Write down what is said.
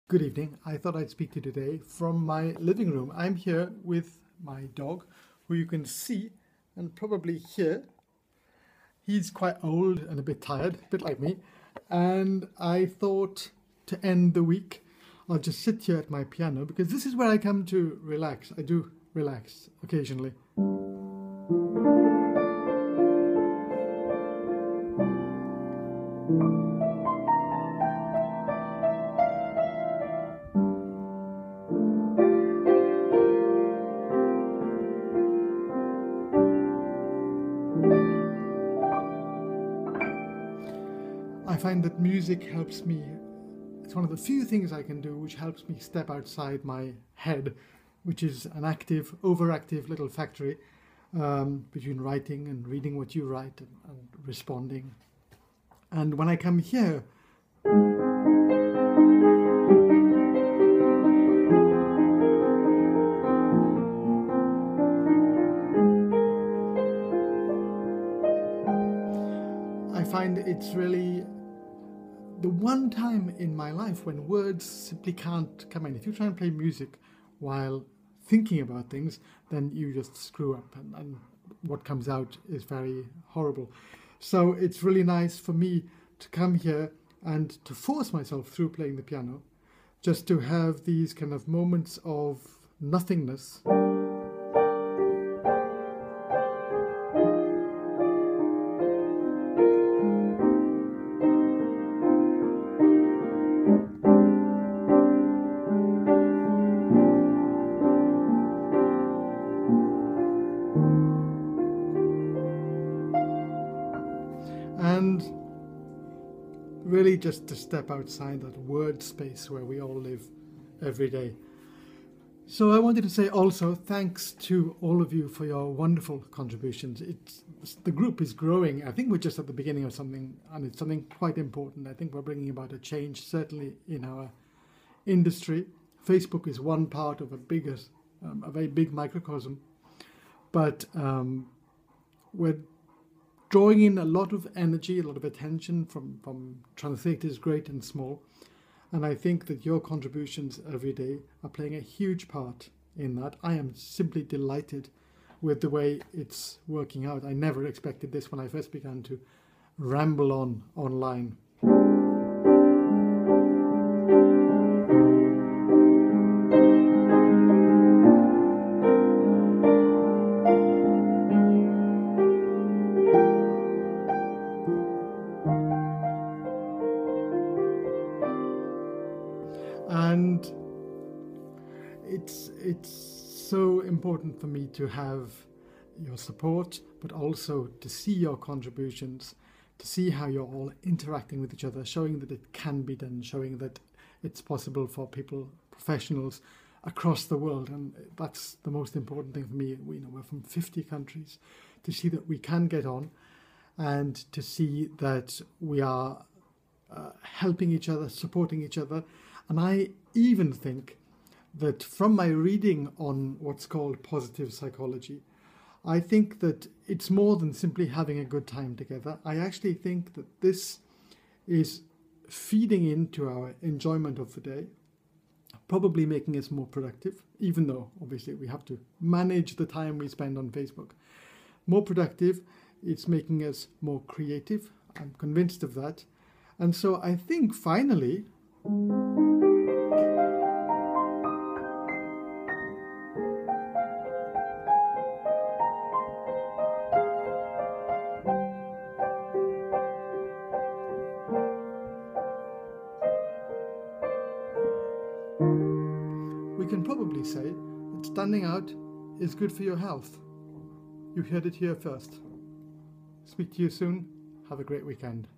Good evening. I thought I'd speak to you today from my living room. I'm here with my dog, who you can see and probably hear. He's quite old and a bit tired, a bit like me. And I thought to end the week, I'll just sit here at my piano because this is where I come to relax. I do relax occasionally. I find that music helps me. It's one of the few things I can do which helps me step outside my head, which is an active, overactive little factory between writing and reading what you write and responding. And when I come here, I find it's really the one time in my life when words simply can't come in. If you try and play music while thinking about things, then you just screw up and what comes out is very horrible. So it's really nice for me to come here and to force myself through playing the piano, just to have these kind of moments of nothingness. And really just to step outside that word space where we all live every day. So I wanted to say also thanks to all of you for your wonderful contributions. The group is growing. I think we're just at the beginning of something, and it's something quite important. I think we're bringing about a change, certainly in our industry. Facebook is one part of a very big microcosm, but we're drawing in a lot of energy, a lot of attention from translators great and small. And I think that your contributions every day are playing a huge part in that. I am simply delighted with the way it's working out. I never expected this when I first began to ramble on online. And it's so important for me to have your support, but also to see your contributions, to see how you're all interacting with each other, showing that it can be done, showing that it's possible for people, professionals across the world. And that's the most important thing for me. We're from 50 countries, to see that we can get on and to see that we are helping each other, supporting each other. And I even think that from my reading on what's called positive psychology, I think that it's more than simply having a good time together. I actually think that this is feeding into our enjoyment of the day, probably making us more productive, even though obviously we have to manage the time we spend on Facebook. More productive, it's making us more creative. I'm convinced of that. And so I think finally, we can probably say that standing out is good for your health. You heard it here first. Speak to you soon. Have a great weekend.